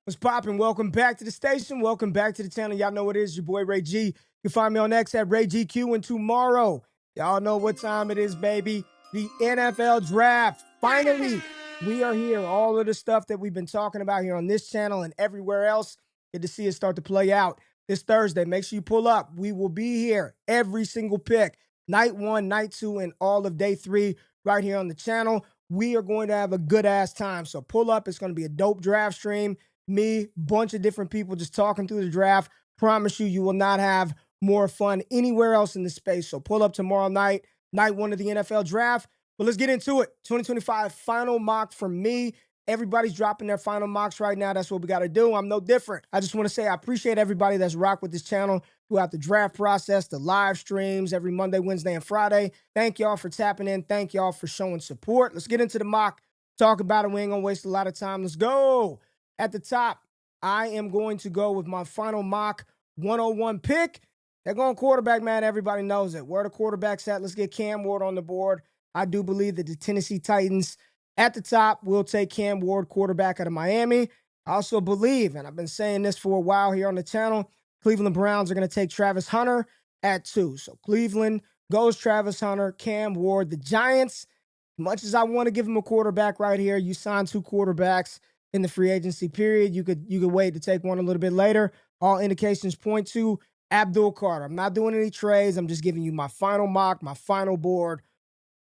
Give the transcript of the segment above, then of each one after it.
What's poppin'? Welcome back to the station. Welcome back to the channel. Y'all know what it is. Your boy RayG. You can find me on X at RayGQue. And tomorrow, y'all know what time it is, baby. The NFL Draft. Finally, we are here. All of the stuff that we've been talking about here on this channel and everywhere else. Good to see it start to play out this Thursday. Make sure you pull up. We will be here every single pick. Night 1, night 2, and all of day 3 right here on the channel. We are going to have a good-ass time. So pull up. It's going to be a dope draft stream. Me, bunch of different people just talking through the draft. Promise you, you will not have more fun anywhere else in the space. So pull up tomorrow night, night 1 of the NFL Draft. But let's get into it. 2025 final mock from me. Everybody's dropping their final mocks right now. That's what we got to do. I'm no different. I just want to say I appreciate everybody that's rocked with this channel throughout the draft process, the live streams every Monday, Wednesday, and Friday. Thank y'all for tapping in. Thank y'all for showing support. Let's get into the mock. Talk about it. We ain't going to waste a lot of time. Let's go. At the top, I am going to go with my final mock 101 pick. They're going quarterback, man. Everybody knows it. Where the quarterback's at, let's get Cam Ward on the board. I do believe that the Tennessee Titans at the top will take Cam Ward, quarterback out of Miami. I also believe, and I've been saying this for a while here on the channel, Cleveland Browns are going to take Travis Hunter at 2. So Cleveland goes Travis Hunter, Cam Ward. The Giants, much as I want to give them a quarterback right here, you sign 2 quarterbacks in the free agency period. You could wait to take one a little bit later. All indications point to Abdul Carter. I'm not doing any trades. I'm just giving you my final mock, my final board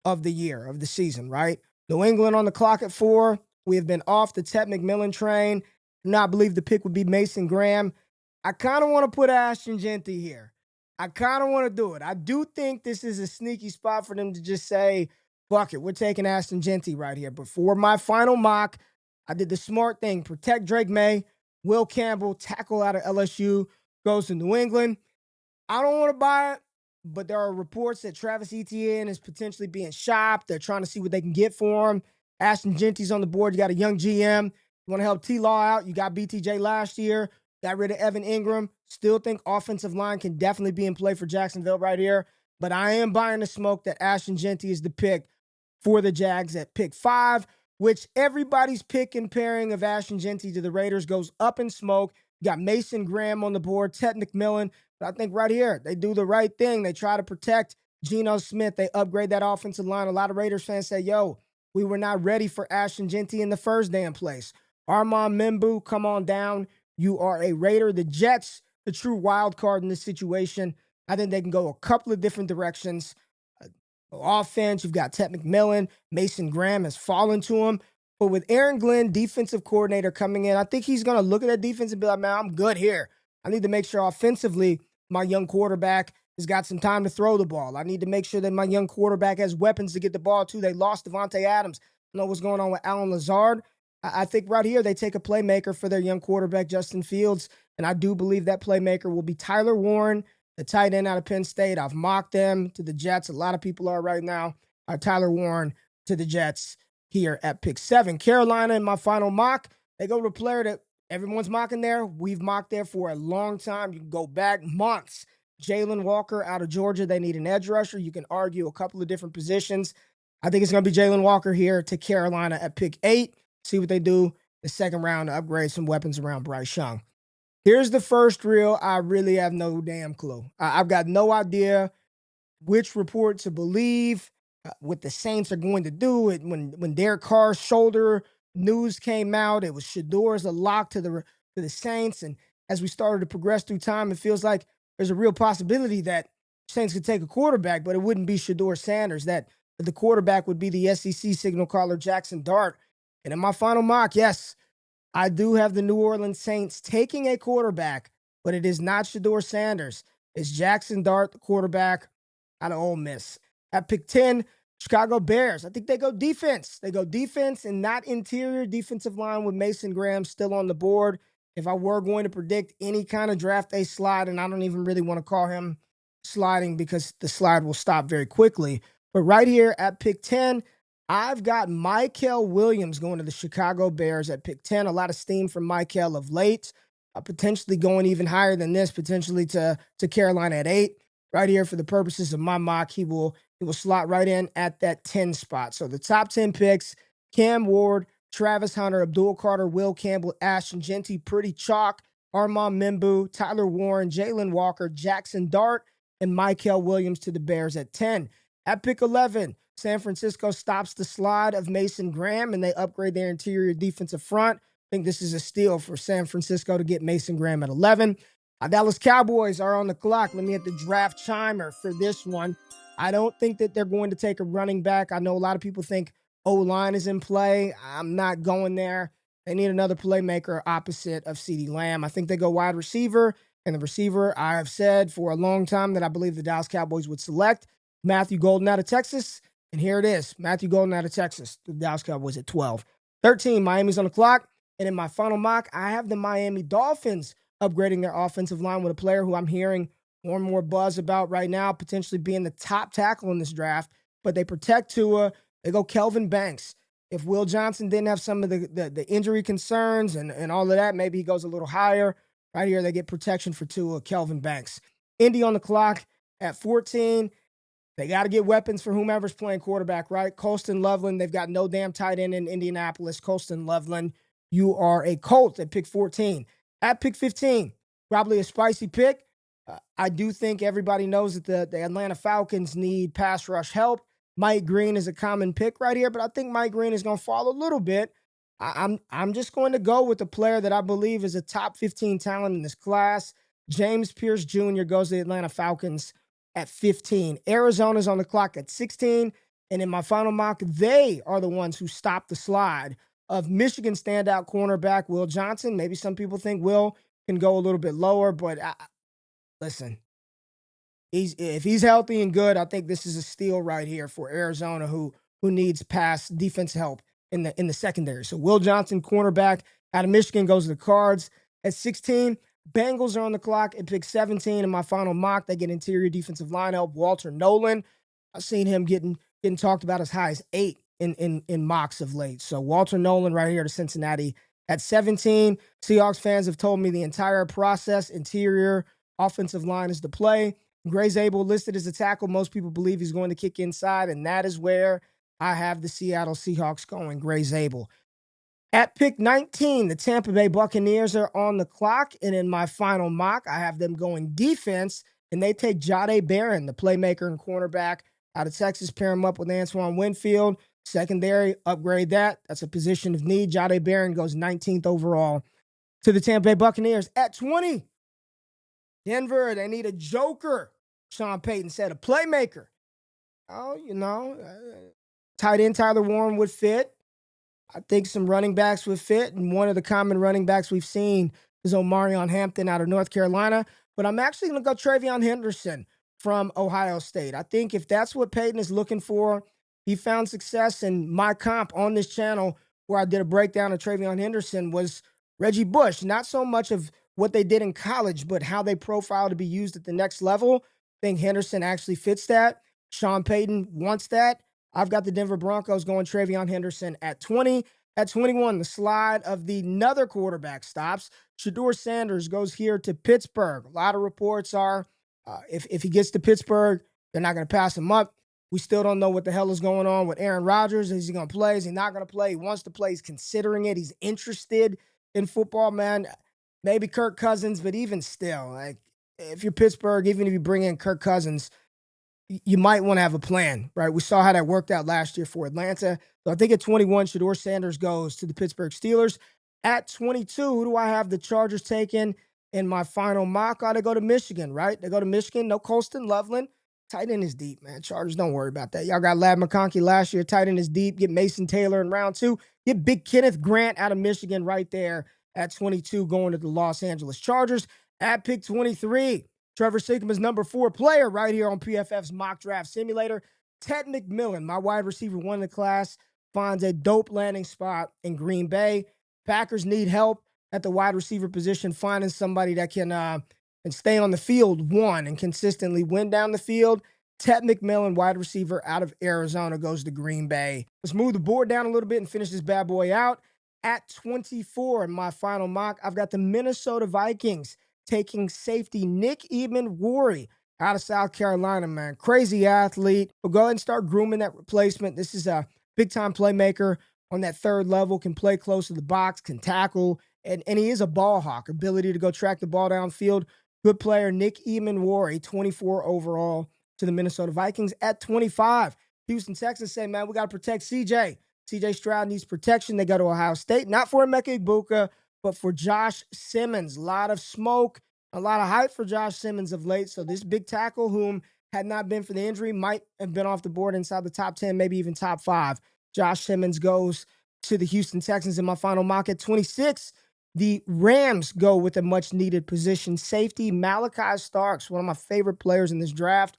of the year, of the season, right? New England on the clock at 4. We have been off the Ted McMillan train. Do not believe the pick would be Mason Graham. I kind of want to put Ashton Jeanty here. I kind of want to do it. I do think this is a sneaky spot for them to just say, fuck it, we're taking Ashton Jeanty right here. But for my final mock, I did the smart thing. Protect Drake May. Will Campbell, tackle out of LSU, goes to New England. I don't want to buy it, but there are reports that Travis Etienne is potentially being shopped. They're trying to see what they can get for him. Ashton Jeanty's on the board. You got a young GM. You want to help T-Law out. You got BTJ last year. Got rid of Evan Ingram. Still think offensive line can definitely be in play for Jacksonville right here. But I am buying the smoke that Ashton Jeanty is the pick for the Jags at pick 5, which everybody's pick and pairing of Ashton Jeanty to the Raiders goes up in smoke. You got Mason Graham on the board, Ted McMillan. But I think right here, they do the right thing. They try to protect Geno Smith. They upgrade that offensive line. A lot of Raiders fans say, yo, we were not ready for Ashton Jeanty in the first damn place. Armand Membu, come on down. You are a Raider. The Jets, the true wild card in this situation. I think they can go a couple of different directions. Offense, you've got Ted McMillan. Mason Graham has fallen to him. But with Aaron Glenn, defensive coordinator, coming in, I think he's going to look at that defense and be like, man, I'm good here. I need to make sure offensively my young quarterback has got some time to throw the ball. I need to make sure that my young quarterback has weapons to get the ball to. They lost Devontae Adams. I know what's going on with Alan Lazard. I think right here they take a playmaker for their young quarterback, Justin Fields. And I do believe that playmaker will be Tyler Warren, the tight end out of Penn State. I've mocked them to the Jets. A lot of people are right now. Tyler Warren to the Jets here at pick 7. Carolina in my final mock. They go to a player that everyone's mocking there. We've mocked there for a long time. You can go back months. Jalen Walker out of Georgia. They need an edge rusher. You can argue a couple of different positions. I think it's going to be Jalen Walker here to Carolina at pick 8. See what they do the second round to upgrade some weapons around Bryce Young. Here's the first reel. I really have no damn clue. I've got no idea which report to believe, what the Saints are going to do. When Derek Carr's shoulder news came out, it was Shedeur's a lock to the Saints. And as we started to progress through time, it feels like there's a real possibility that Saints could take a quarterback, but it wouldn't be Shedeur Sanders. That the quarterback would be the SEC signal caller Jaxson Dart. And in my final mock, yes, I do have the New Orleans Saints taking a quarterback, but it is not Shedeur Sanders. It's Jaxson Dart, the quarterback out of Ole Miss. At pick 10, Chicago Bears. I think they go defense. They go defense and not interior defensive line with Mason Graham still on the board. If I were going to predict any kind of draft day slide, and I don't even really want to call him sliding because the slide will stop very quickly. But right here at pick 10, I've got Mykel Williams going to the Chicago Bears at pick 10. A lot of steam from Mykel of late. Potentially going even higher than this, potentially to Carolina at 8. Right here for the purposes of my mock, he will slot right in at that 10 spot. So the top 10 picks, Cam Ward Travis Hunter, Abdul Carter, Will Campbell, Ashton Jeanty, pretty chalk. Armand Membu, Tyler Warren, Jalen Walker, Jaxson Dart, and Michael Williams to the Bears at 10. At pick 11, San Francisco stops the slide of Mason Graham, and they upgrade their interior defensive front. I think this is a steal for San Francisco to get Mason Graham at 11. Dallas Cowboys are on the clock. Let me hit the draft chimer for this one. I don't think that they're going to take a running back. I know a lot of people think O-line is in play. I'm not going there. They need another playmaker opposite of CeeDee Lamb. I think they go wide receiver, and the receiver, I have said for a long time that I believe the Dallas Cowboys would select Matthew Golden out of Texas, and here it is. Matthew Golden out of Texas, the Dallas Cowboys at 12. 13, Miami's on the clock, and in my final mock, I have the Miami Dolphins upgrading their offensive line with a player who I'm hearing more and more buzz about right now, potentially being the top tackle in this draft, but they protect Tua. They go Kelvin Banks. If Will Johnson didn't have some of the injury concerns and all of that, maybe he goes a little higher. Right here, they get protection for Tua, Kelvin Banks. Indy on the clock at 14. They got to get weapons for whomever's playing quarterback, right? Colston Loveland, they've got no damn tight end in Indianapolis. Colston Loveland, you are a Colt at pick 14. At pick 15, probably a spicy pick. I do think everybody knows that the Atlanta Falcons need pass rush help. Mike Green is a common pick right here, but I think Mike Green is going to fall a little bit. I'm just going to go with the player that I believe is a top 15 talent in this class. James Pierce Jr. goes to the Atlanta Falcons at 15. Arizona's on the clock at 16. And in my final mock, they are the ones who stopped the slide of Michigan standout cornerback Will Johnson. Maybe some people think Will can go a little bit lower, but listen, if he's healthy and good, I think this is a steal right here for Arizona, who needs pass defense help in the secondary. So Will Johnson, cornerback out of Michigan, goes to the Cards at 16. Bengals are on the clock at pick 17. In my final mock, they get interior defensive line help Walter Nolan. I've seen him getting talked about as high as 8 in mocks of late. So Walter Nolan right here to Cincinnati at 17. Seahawks fans have told me the entire process, interior offensive line is the play. Gray Zabel listed as a tackle. Most people believe he's going to kick inside, and that is where I have the Seattle Seahawks going, Gray Zabel. At pick 19, the Tampa Bay Buccaneers are on the clock, and in my final mock, I have them going defense, and they take Jahdae Barron, the playmaker and cornerback out of Texas, pair him up with Antoine Winfield. Secondary, upgrade that. That's a position of need. Jahdae Barron goes 19th overall to the Tampa Bay Buccaneers. At 20, Denver, they need a joker. Sean Payton said a playmaker. Oh, tight end Tyler Warren would fit. I think some running backs would fit, and one of the common running backs we've seen is Omarion Hampton out of North Carolina. But I'm actually going to go TreVeyon Henderson from Ohio State. I think if that's what Payton is looking for, he found success in my comp on this channel where I did a breakdown of TreVeyon Henderson was Reggie Bush. Not so much of what they did in college, but how they profile to be used at the next level. I think Henderson actually fits that. Sean Payton wants that. I've got the Denver Broncos going TreVeyon Henderson at 20. At 21, the slide of the another quarterback stops. Shedeur Sanders goes here to Pittsburgh. A lot of reports are if he gets to Pittsburgh, they're not going to pass him up. We still don't know what the hell is going on with Aaron Rodgers. Is he going to play? Is he not going to play? He wants to play. He's considering it. He's interested in football, man. Maybe Kirk Cousins, but even still, like if you're Pittsburgh, even if you bring in Kirk Cousins, you might want to have a plan, right? We saw how that worked out last year for Atlanta. So I think at 21, Shedeur Sanders goes to the Pittsburgh Steelers. At 22, who do I have the Chargers taking in my final mock? They go to Michigan, right? They go to Michigan. No Colston Loveland. Tight end is deep, man. Chargers, don't worry about that. Y'all got Ladd McConkey last year. Tight end is deep. Get Mason Taylor in round 2. Get Big Kenneth Grant out of Michigan right there at 22 going to the Los Angeles Chargers. At pick 23, Trevor Sikkema's number 4 player right here on PFF's Mock Draft Simulator. Ted McMillan, my wide receiver, one in the class, finds a dope landing spot in Green Bay. Packers need help at the wide receiver position, finding somebody that can stay on the field, and consistently win down the field. Ted McMillan, wide receiver out of Arizona, goes to Green Bay. Let's move the board down a little bit and finish this bad boy out. At 24, in my final mock, I've got the Minnesota Vikings taking safety Nick Eamon-Worry out of South Carolina, man. Crazy athlete. We'll go ahead and start grooming that replacement. This is a big-time playmaker on that third level, can play close to the box, can tackle, and he is a ball hawk, ability to go track the ball downfield. Good player, Nick Eamon-Wari, 24 overall to the Minnesota Vikings. At 25, Houston Texans say, man, we got to protect CJ. CJ Stroud needs protection. They go to Ohio State, not for Emeka Egbuka, but for Josh Simmons. A lot of smoke, a lot of hype for Josh Simmons of late. So this big tackle, whom had not been for the injury, might have been off the board inside the top 10, maybe even top 5. Josh Simmons goes to the Houston Texans in my final mock. At 26. The Rams go with a much-needed position safety, Malachi Starks, one of my favorite players in this draft.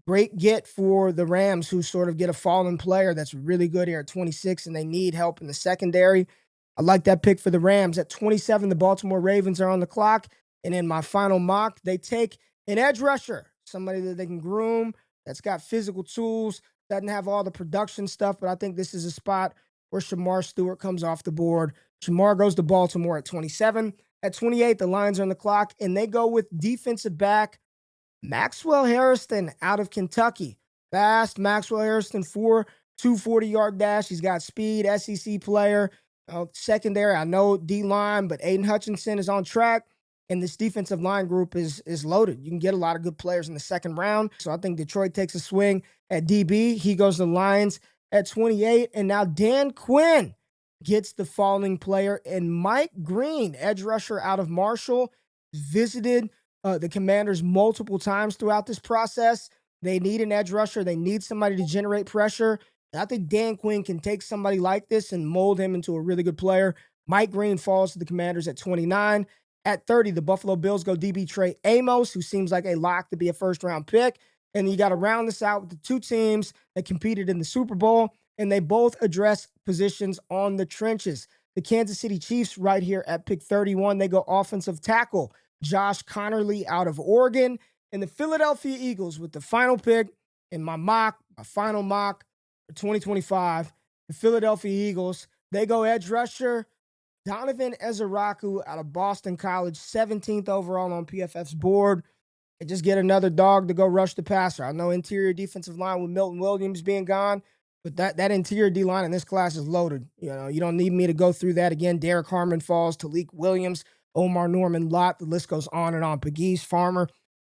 Great get for the Rams, who sort of get a fallen player that's really good here at 26, and they need help in the secondary. I like that pick for the Rams. At 27, the Baltimore Ravens are on the clock. And in my final mock, they take an edge rusher, somebody that they can groom, that's got physical tools, doesn't have all the production stuff, but I think this is a spot where Shedeur Stewart comes off the board. Shedeur goes to Baltimore at 27. At 28, the Lions are on the clock, and they go with defensive back Maxwell Harrison out of Kentucky. Fast Maxwell Harrison, 240-yard dash. He's got speed, SEC player. Secondary, I know D-line, but Aiden Hutchinson is on track, and this defensive line group is loaded. You can get a lot of good players in the second round, so I think Detroit takes a swing at DB. He goes to the Lions at 28, and now Dan Quinn gets the falling player, and Mike Green, edge rusher out of Marshall, visited the Commanders multiple times throughout this process. They need an edge rusher. They need somebody to generate pressure. I think Dan Quinn can take somebody like this and mold him into a really good player. Mike Green falls to the Commanders at 29. At 30, the Buffalo Bills go DB Trey Amos, who seems like a lock to be a first-round pick. And you got to round this out with the two teams that competed in the Super Bowl, and they both address positions on the trenches. The Kansas City Chiefs right here at pick 31, they go offensive tackle Josh Connerly out of Oregon. And the Philadelphia Eagles with the final pick in my final mock for 2025, the Philadelphia Eagles, they go edge rusher Donovan Ezeraku out of Boston College, 17th overall on PFF's board. They just get another dog to go rush the passer. I know interior defensive line with Milton Williams being gone, but that interior D-line in this class is loaded. You know, you don't need me to go through that again. Derek Harmon falls, Talik Williams, Omar Norman Lott. The list goes on and on. Pegues, Farmer.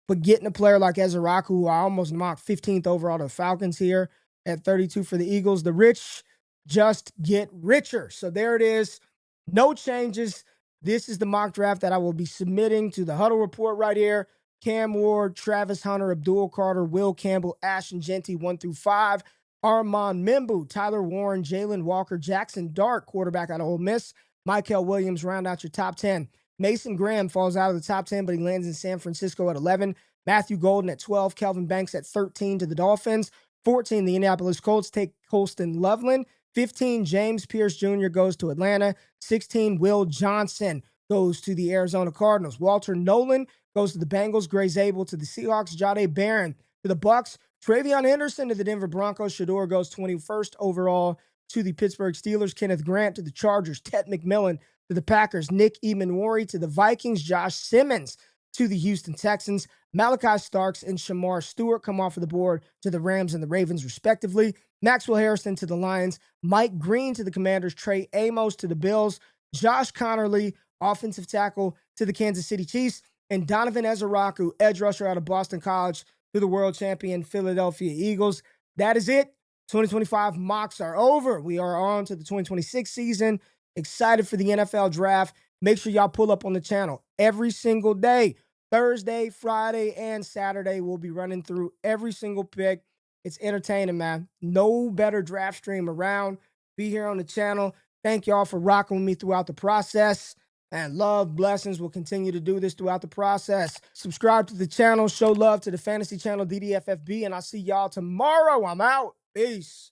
But getting a player like Ezeraku, who I almost mocked 15th overall to the Falcons here at 32 for the Eagles, the rich just get richer. So there it is. No changes. This is the mock draft that I will be submitting to the Huddle Report right here. Cam Ward, Travis Hunter, Abdul Carter, Will Campbell, Ashton Jeanty, 1 through 5. Armand Membu, Tyler Warren, Jalen Walker, Jaxson Dart, quarterback out of Ole Miss. Michael Williams, round out your top 10. Mason Graham falls out of the top 10, but he lands in San Francisco at 11. Matthew Golden at 12. Kelvin Banks at 13 to the Dolphins. 14, the Indianapolis Colts take Colston Loveland. 15, James Pierce Jr. goes to Atlanta. 16, Will Johnson goes to the Arizona Cardinals. Walter Nolan goes to the Bengals. Gray Zabel to the Seahawks. Jahdae Barron to the Bucks. TreVeyon Henderson to the Denver Broncos. Shedeur goes 21st overall to the Pittsburgh Steelers. Kenneth Grant to the Chargers. Ted McMillan to the Packers. Nick Eamon-Wari to the Vikings. Josh Simmons to the Houston Texans. Malachi Starks and Shedeur Stewart come off of the board to the Rams and the Ravens, respectively. Maxwell Harrison to the Lions. Mike Green to the Commanders. Trey Amos to the Bills. Josh Connerly, offensive tackle, to the Kansas City Chiefs. And Donovan Ezeraku, edge rusher out of Boston College, to the world champion Philadelphia Eagles. That is it. 2025 mocks are over. We are on to the 2026 season. Excited for the NFL draft. Make sure y'all pull up on the channel every single day. Thursday, Friday, and Saturday, we'll be running through every single pick. It's entertaining, man. No better draft stream around. Be here on the channel. Thank y'all for rocking with me throughout the process. And love, blessings. We'll continue to do this throughout the process. Subscribe to the channel. Show love to the fantasy channel, DDFFB. And I'll see y'all tomorrow. I'm out. Peace.